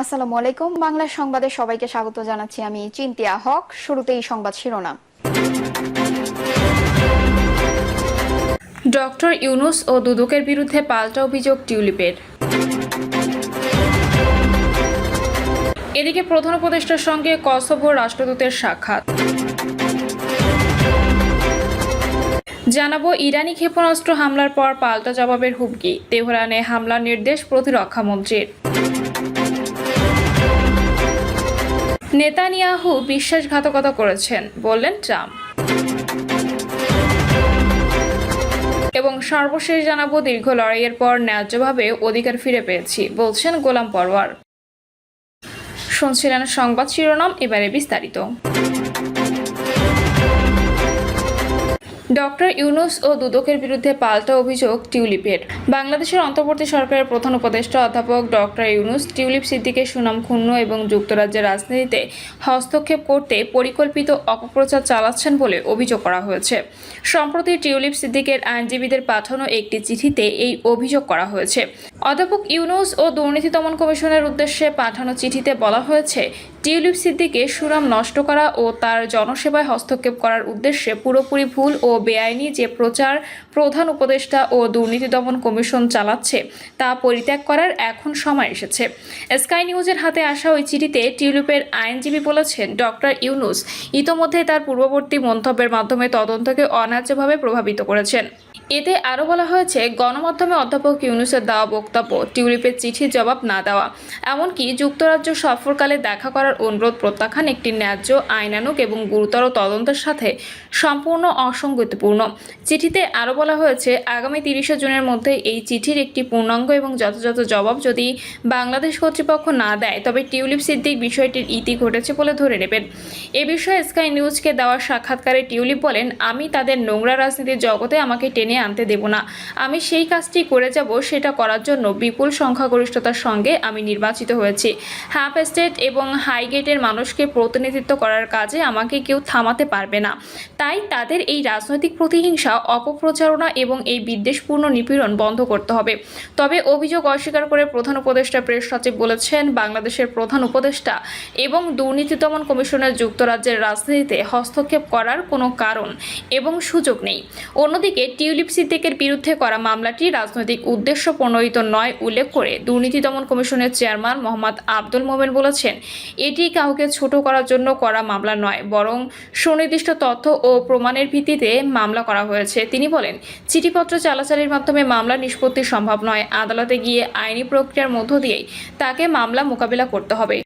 আসসালামু আলাইকুম। বাংলা সংবাদে সবাইকে স্বাগত জানাচ্ছি। আমি চিন্তিয়া হক। শুরুতেই সংবাদ শিরোনাম। ডক্টর ইউনূস ও দুদকের বিরুদ্ধে পাল্টা অভিযোগ টিউলিপের। এদিকে প্রধান উপদেষ্টার সঙ্গে কসোভোর রাষ্ট্রদূতের সাক্ষাৎ। জানাবো ইরানি ক্ষেপণাস্ত্র হামলার পর পাল্টা জবাবের হুমকি, তেহরানে হামলার নির্দেশ প্রতিরক্ষামন্ত্রীর। নেতানিয়াহু বিশ্বাসঘাতকতা করেছেন বললেন ট্রাম্প। এবং সর্বশেষ জানাবো দীর্ঘ লড়াইয়ের পর ন্যায্যভাবে অধিকার ফিরে পেয়েছি বলছেন গোলাম পরওয়ার। শুনছিলেন সংবাদ শিরোনাম, এবারে বিস্তারিত। ডক্টর ইউনূস ও দুদকের বিরুদ্ধে পাল্টা অভিযোগ টিউলিপের। বাংলাদেশের অন্তর্বর্তী সরকারের প্রধান উপদেষ্টা অধ্যাপক ডক্টর ইউনূস টিউলিপ সিদ্দিকের সুনাম ক্ষুণ্ণ এবং যুক্তরাজ্যের রাজনীতিতে হস্তক্ষেপ করতে পরিকল্পিত অপপ্রচার চালাচ্ছেন বলে অভিযোগ করা হয়েছে। সম্প্রতি টিউলিপ সিদ্দিকের আইনজীবীদের পাঠানো একটি চিঠিতে এই অভিযোগ করা হয়েছে। অধ্যাপক ইউনূস ও দুর্নীতি দমন কমিশনের উদ্দেশ্যে পাঠানো চিঠিতে বলা হয়েছে, টিউলিপ সিদ্দিকের সুনাম নষ্ট করা ও তার জনসেবায় হস্তক্ষেপ করার উদ্দেশ্যে পুরোপুরি ভুল ও বেআইনি যে প্রচার প্রধান উপদেষ্টা ও দুর্নীতি দমন কমিশন চালাচ্ছে তা পরিত্যাগ করার এখন সময় এসেছে। স্কাই নিউজের হাতে আসা ওই চিঠিতে টিউলিপের আইনজীবী বলেছেন, ডক্টর ইউনূস ইতোমধ্যে তার পূর্ববর্তী মন্তব্যের মাধ্যমে তদন্তকে অন্যায্যভাবে প্রভাবিত করেছেন। এতে আরও বলা হয়েছে, গণমাধ্যমে অধ্যাপক ইউনূসের দেওয়া বক্তব্য, টিউলিপের চিঠির জবাব না দেওয়া, এমনকি যুক্তরাজ্য সফরকালে দেখা করার অনুরোধ প্রত্যাখ্যান একটি ন্যায্য, আইনানুগ এবং গুরুতর তদন্তের সাথে সম্পূর্ণ অসঙ্গতিপূর্ণ। চিঠিতে আরও বলা হয়েছে, আগামী 30শে জুনের মধ্যে এই চিঠির একটি পূর্ণাঙ্গ এবং যথাযথ জবাব যদি বাংলাদেশ কর্তৃপক্ষ না দেয় তবে টিউলিপ সিদ্দিক বিষয়টির ইতি ঘটেছে বলে ধরে নেবেন। এ বিষয়ে স্কাই নিউজকে দেওয়া সাক্ষাৎকারে টিউলিপ বলেন, আমি তাদের নোংরা রাজনীতির জগতে আমাকে টেনে আনতে দেব না। আমি সেই কাজটি করে যাব, সেটা করার জন্য বিপুল সংখ্যাগরিষ্ঠতার সঙ্গে আমি নির্বাচিত হয়েছি। হাফ স্টেট এবং হাইগেটের মানুষকে প্রতিনিধিত্ব করার কাজে আমাকে কেউ থামাতে পারবে না। তাই তাদের এই রাজনৈতিক প্রতিহিংসা, অপপ্রচারণা এবং এই বিদ্বেষপূর্ণ নিপীড়ন বন্ধ করতে হবে। তবে অভিযোগ অস্বীকার করে প্রধান উপদেষ্টা প্রেস সচিব বলেছেন, বাংলাদেশের প্রধান উপদেষ্টা এবং দুর্নীতি দমন কমিশনের যুক্তরাজ্যের রাজনীতিতে হস্তক্ষেপ করার কোনো কারণ এবং সুযোগ নেই। অন্যদিকে টিউলিপ সিদ্দিকের বিরুদ্ধে করা মামলাটি রাজনৈতিক উদ্দেশ্য প্রণোদিত নয় উল্লেখ করে দুর্নীতি দমন কমিশনের চেয়ারম্যান মোহাম্মদ আব্দুল মোমেন বলেছেন, এটি কাউকে ছোট করার জন্য করা মামলা নয়, বরং সুনির্দিষ্ট তথ্য ও প্রমাণের ভিত্তিতে মামলা করা হয়েছে। তিনি বলেন, চিঠিপত্র চালাচালির মাধ্যমে মামলা নিষ্পত্তি সম্ভব নয়। আদালতে গিয়ে আইনি প্রক্রিয়ার মধ্য দিয়েই তাকে মামলা মোকাবিলা করতে হবে।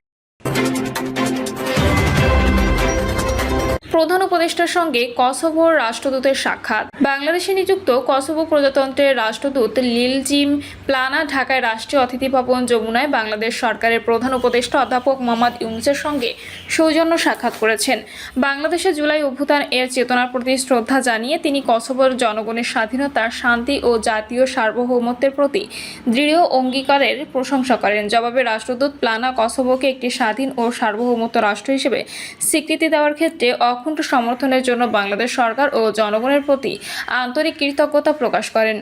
প্রধান উপদেষ্টার সঙ্গে কসোভোর রাষ্ট্রদূতের সাক্ষাৎ। বাংলাদেশে নিযুক্ত কসোভো প্রজাতন্ত্রের রাষ্ট্রদূত লিলজিম প্লানা ঢাকায় রাষ্ট্রীয় অতিথি ভবন যমুনায় বাংলাদেশ সরকারের প্রধান উপদেষ্টা অধ্যাপক মোহাম্মদ ইউনূসের সঙ্গে সৌজন্য সাক্ষাৎ করেছেন। বাংলাদেশে জুলাই অভ্যুত্থান এর চেতনার প্রতি শ্রদ্ধা জানিয়ে তিনি কসোভোর জনগণের স্বাধীনতা, শান্তি ও জাতীয় সার্বভৌমত্বের প্রতি দৃঢ় অঙ্গীকারের প্রশংসা করেন। জবাবে রাষ্ট্রদূত প্লানা কসোভোকে একটি স্বাধীন ও সার্বভৌমত্ব রাষ্ট্র হিসেবে স্বীকৃতি দেওয়ার ক্ষেত্রে অকুণ্ঠ সমর্থনের জন্য বাংলাদেশ সরকার ও জনগণের প্রতি আন্তরিক কৃতজ্ঞতা প্রকাশ করেন।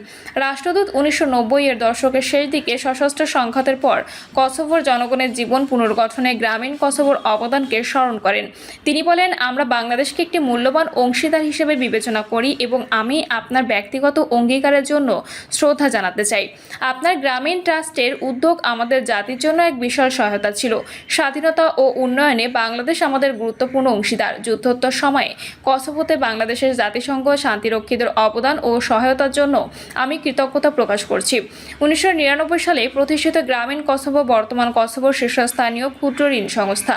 রাষ্ট্রদূত 1990-এর দশকের শেষ দিকে সশস্ত্র সংঘাতের পর কসোভোর জনগণের জীবন পুনর্গঠনে গ্রামীণ কসোভোর অবদানকে স্মরণ করেন। তিনি বলেন, আমরা বাংলাদেশকে একটি মূল্যবান অংশীদার হিসেবে বিবেচনা করি এবং আমি আপনার ব্যক্তিগত অঙ্গীকারের জন্য শ্রদ্ধা জানাতে চাই। আপনার গ্রামীণ ট্রাস্টের উদ্যোগ আমাদের জাতির জন্য এক বিশাল সহায়তা ছিল। স্বাধীনতা ও উন্নয়নে বাংলাদেশ আমাদের গুরুত্বপূর্ণ অংশীদার। যুদ্ধোত্তর সময়ে কসোভোতে বাংলাদেশের জাতিসংঘ শান্তিরক্ষীদের অবদান ও সহায়তার জন্য আমি কৃতজ্ঞতা প্রকাশ করছি। 1999 সালে প্রতিষ্ঠিত গ্রামীণ কসোভো বর্তমান কসোভোর শীর্ষস্থানীয় ক্ষুদ্র ঋণ সংস্থা,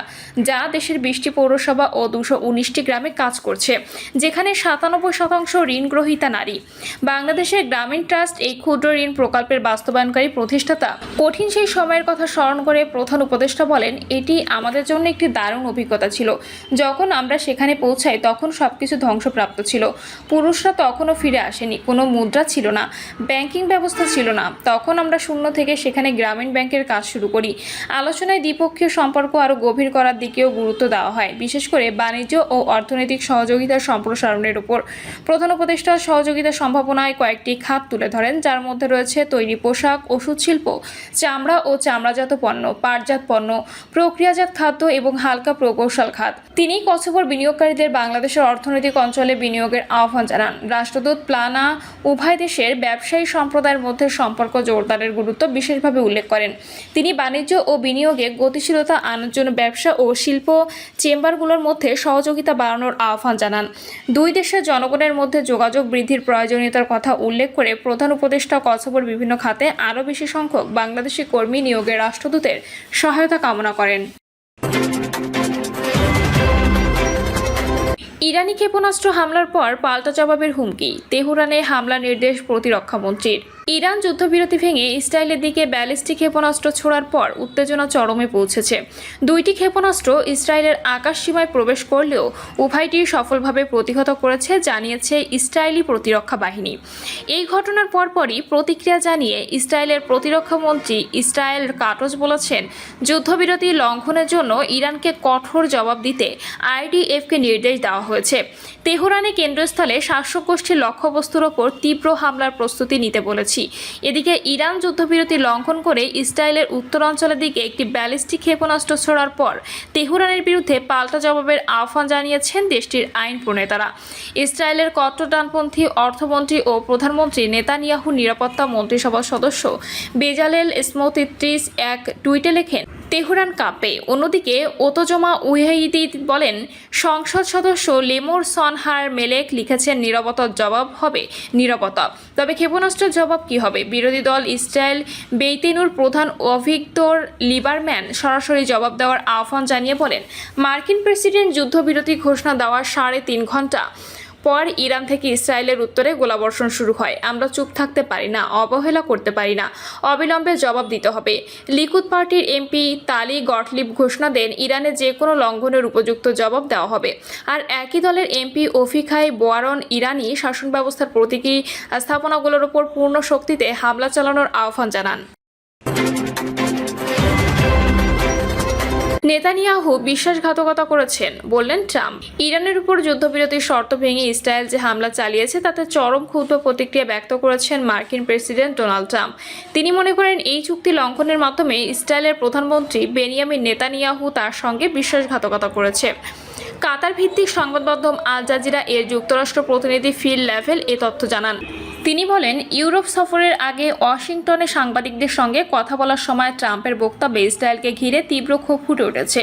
যা দেশের 20টি পৌরসভা ও 219টি গ্রামে কাজ করছে, যেখানে 97% ঋণ গ্রহীতা নারী। বাংলাদেশের গ্রামীণ ট্রাস্ট এই ক্ষুদ্র ঋণ প্রকল্পের বাস্তবায়নকারী প্রতিষ্ঠাতা। কঠিন সেই সময়ের কথা স্মরণ করে প্রধান উপদেষ্টা বলেন, এটি আমাদের জন্য একটি দারুণ অভিজ্ঞতা ছিল। যখন আমরা সেখানে পৌঁছায় তখন সবকিছু ধ্বংসপ্রাপ্ত ছিল। পুরুষরা তখনও ফিরে আসেনি, কোনো মুদ্রা ছিল না, ব্যাংকিং ব্যবস্থা ছিল না। তখন আমরা শূন্য থেকে সেখানে গ্রামীণ ব্যাংকের কাজ শুরু করি। আলোচনায় দ্বিপক্ষীয় সম্পর্ক আরও গভীর করার দিকেও গুরুত্ব দেওয়া হয়, বিশেষ করে বাণিজ্য ও অর্থনৈতিক সহযোগিতার সম্প্রসারণের উপর। প্রধান উপদেষ্টা সহযোগিতার সম্ভাবনায় কয়েকটি খাত তুলে ধরেন, যার মধ্যে রয়েছে তৈরি পোশাক, ওষুধ শিল্প, চামড়া ও চামড়াজাত পণ্য, পাটজাত পণ্য, প্রক্রিয়াজাত খাদ্য এবং হালকা প্রকৌশল খাত। তিনি কসোভোর বিনিয়োগকারীদের বাংলাদেশের অর্থনৈতিক অঞ্চলে বিনিয়োগের আহ্বান জানান। রাষ্ট্রদূত প্লানা উভয় দেশের ব্যবসায়ী সম্প্রদায়ের মধ্যে সম্পর্ক জোরদারের গুরুত্ব বিশেষভাবে উল্লেখ করেন। তিনি বাণিজ্য ও বিনিয়োগে গতিশীলতা আনার জন্য ব্যবসা ও শিল্প চেম্বারগুলোর মধ্যে সহযোগিতা বাড়ানোর আহ্বান জানান। দুই দেশের জনগণের মধ্যে যোগাযোগ বৃদ্ধির প্রয়োজনীয়তার কথা উল্লেখ করে প্রধান উপদেষ্টা কসোভোর বিভিন্ন খাতে আরও বেশি সংখ্যক বাংলাদেশি কর্মী নিয়োগে রাষ্ট্রদূতের সহায়তা কামনা করেন। ইরানি ক্ষেপণাস্ত্র হামলার পর পাল্টা জবাবের হুমকি, তেহরানে হামলা নির্দেশ প্রতিরক্ষামন্ত্রীর। ইরান যুদ্ধবিরতি ভেঙে ইসরায়েলের দিকে ব্যালিস্টিক ক্ষেপণাস্ত্র ছোড়ার পর উত্তেজনা চরমে পৌঁছেছে। দুইটি ক্ষেপণাস্ত্র ইসরায়েলের আকাশ সীমায় প্রবেশ করলেও উভয়টি সফলভাবে প্রতিহত করেছে জানিয়েছে ইসরায়েলি প্রতিরক্ষা বাহিনী। এই ঘটনার পরপরই প্রতিক্রিয়া জানিয়ে ইসরায়েলের প্রতিরক্ষামন্ত্রী ইসরায়েল কাটজ বলেছেন, যুদ্ধবিরতি লঙ্ঘনের জন্য ইরানকে কঠোর জবাব দিতে আইডিএফকে নির্দেশ দেওয়া হয়েছে। তেহরানে কেন্দ্রস্থলে শাসক গোষ্ঠীর লক্ষ্যবস্তুর ওপর তীব্র হামলার প্রস্তুতি নিতে বলেছে। এদিকে ইরান যুদ্ধবিরতি লঙ্ঘন করে ইসরায়েলের উত্তরাঞ্চলের দিকে একটি ব্যালিস্টিক ক্ষেপণাস্ত্র ছোড়ার পর তেহরানের বিরুদ্ধে পাল্টা জবাবের আহ্বান জানিয়েছেন দেশটির আইন প্রণেতারা। ইসরায়েলের কট্টর ডানপন্থী অর্থমন্ত্রী ও প্রধানমন্ত্রী নেতানিয়াহু নিরাপত্তা মন্ত্রিসভার সদস্য বেজালেল স্মোট্রিচ এক টুইটে লেখেন, তেহরান কাঁপে। অন্যদিকে ওতজমা উহাইদি বলেন, সংসদ সদস্য লেমোর সনহার মেলেক লিখেছেন, নীরবতার জবাব হবে নীরবতা। তবে ক্ষেপণাস্ত্রের জবাব কি হবে? বিরোধী দল ইসরায়েল বেইতেনুর প্রধান অভিগতর লিবারম্যান সরাসরি জবাব দেওয়ার আহ্বান জানিয়ে বলেন, মার্কিন প্রেসিডেন্ট যুদ্ধবিরতি ঘোষণা দেওয়ার 3.5 ঘন্টা পর ইরান থেকে ইসরায়েলের উত্তরে গোলাবর্ষণ শুরু হয়। আমরা চুপ থাকতে পারি না, অবহেলা করতে পারি না, অবিলম্বে জবাব দিতে হবে। লিকুদ পার্টির এমপি তালি গটলিব ঘোষণা দেন, ইরানে যে কোনো লঙ্ঘনের উপযুক্ত জবাব দেওয়া হবে। আর একই দলের এমপি ওফিখাই বোয়ারন ইরানি শাসন ব্যবস্থার প্রতীকী স্থাপনাগুলোর উপর পূর্ণ শক্তিতে হামলা চালানোর আহ্বান জানান। নেতানিয়াহু বিশ্বাসঘাতকতা করেছেন, বললেন ট্রাম্প। ইরানের উপর যুদ্ধবিরতির শর্ত ভেঙে ইসরায়েল যে হামলা চালিয়েছে তাতে চরম ক্ষুব্ধ প্রতিক্রিয়া ব্যক্ত করেছেন মার্কিন প্রেসিডেন্ট ডোনাল্ড ট্রাম্প। তিনি মনে করেন এই চুক্তি লঙ্ঘনের মাধ্যমে ইসরায়েলের প্রধানমন্ত্রী বেনিয়ামিন নেতানিয়াহু তার সঙ্গে বিশ্বাসঘাতকতা করেছে। কাতার ভিত্তিক সংবাদ মাধ্যম আল জাজিরা এর যুক্তরাষ্ট্র প্রতিনিধি ফিল লেভেল এ তথ্য জানান। তিনি বলেন, ইউরোপ সফরের আগে ওয়াশিংটনে সাংবাদিকদের সঙ্গে কথা বলার সময় ট্রাম্পের বক্তব্যে ইসরায়েলকে ঘিরে তীব্র ক্ষোভ ফুটে উঠেছে।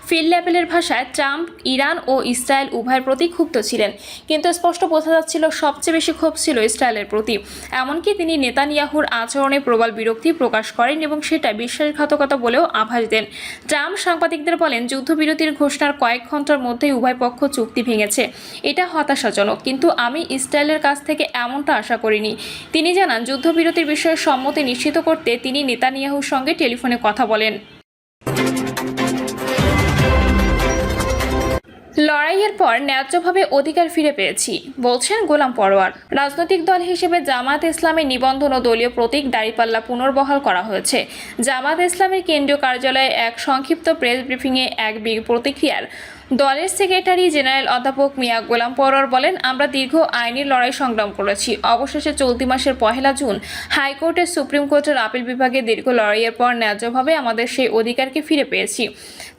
ফিল লেভেলের ভাষায়, ট্রাম্প ইরান ও ইসরায়েল উভয়ের প্রতি ক্ষুব্ধ ছিলেন, কিন্তু স্পষ্ট বোঝা যাচ্ছিল সবচেয়ে বেশি ক্ষোভ ছিল ইসরায়েলের প্রতি। এমনকি তিনি নেতানিয়াহুর আচরণে প্রবল বিরক্তি প্রকাশ করেন এবং সেটা বিশ্বাসঘাতকতা বলেও আভাস দেন। ট্রাম্প সাংবাদিকদের বলেন, যুদ্ধবিরতির ঘোষণার কয়েক ঘন্টার মধ্যেই উভয় পক্ষ চুক্তি ভেঙেছে। এটা হতাশাজনক, কিন্তু আমি ইসরায়েলের কাছ থেকে এমনটা আশা করিনি। তিনি জানান, যুদ্ধবিরতির বিষয়ে সম্মতি নিশ্চিত করতে তিনি নেতানিয়াহুর সঙ্গে টেলিফোনে কথা বলেন। লড়াইয়ের পর ন্যায্যভাবে অধিকার ফিরে পেয়েছি, বলছেন গোলাম পরোয়ার। রাজনৈতিক দল হিসেবে জামায়াত ইসলামের নিবন্ধন ও দলীয় প্রতীক দাঁড়িপাল্লা পুনর্বহাল করা হয়েছে। জামায়াত ইসলামের কেন্দ্রীয় কার্যালয়ে এক সংক্ষিপ্ত প্রেস ব্রিফিংয়ে এক প্রতিক্রিয়ার দলের সেক্রেটারি জেনারেল অধ্যাপক মিয়া গোলাম পরোয়ার বলেন, আমরা দীর্ঘ আইনি লড়াই সংগ্রাম করেছি। অবশেষে চলতি মাসের 1 জুন হাইকোর্টের সুপ্রিম কোর্টের আপিল বিভাগে দীর্ঘ লড়াইয়ের পর ন্যায্যভাবে আমাদের সেই অধিকারকে ফিরে পেয়েছি।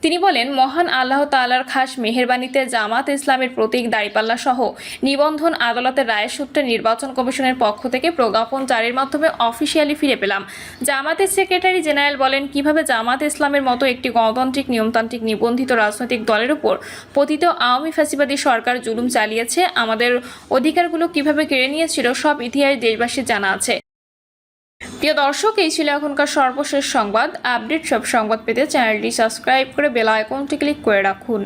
তিনি বলেন, মহান আল্লাহ তাআলার খাস মেহেরবানিতে জামাত ইসলামের প্রতীক দাঁড়িপাল্লা সহ নিবন্ধন আদালতের রায়ের সূত্রে নির্বাচন কমিশনের পক্ষ থেকে প্রজ্ঞাপন জারির মাধ্যমে অফিসিয়ালি ফিরে পেলাম। জামাতের সেক্রেটারি জেনারেল বলেন, কিভাবে জামাত ইসলামের মতো একটি গণতান্ত্রিক নিয়মতান্ত্রিক নিবন্ধিত রাজনৈতিক দলের উপর পতিত আওয়ামী ফ্যাসিবাদী সরকার জুলুম চালিয়েছে, আমাদের অধিকারগুলো কিভাবে কেড়ে নিয়েছিল, সব ইতিহাস দেশবাসীর জানা আছে। প্রিয় দর্শক, এই ছিল এখনকার সর্বশেষ সংবাদ। আপডেট সব সংবাদ পেতে চ্যানেলটি সাবস্ক্রাইব করে বেল আইকনটি ক্লিক করে রাখুন।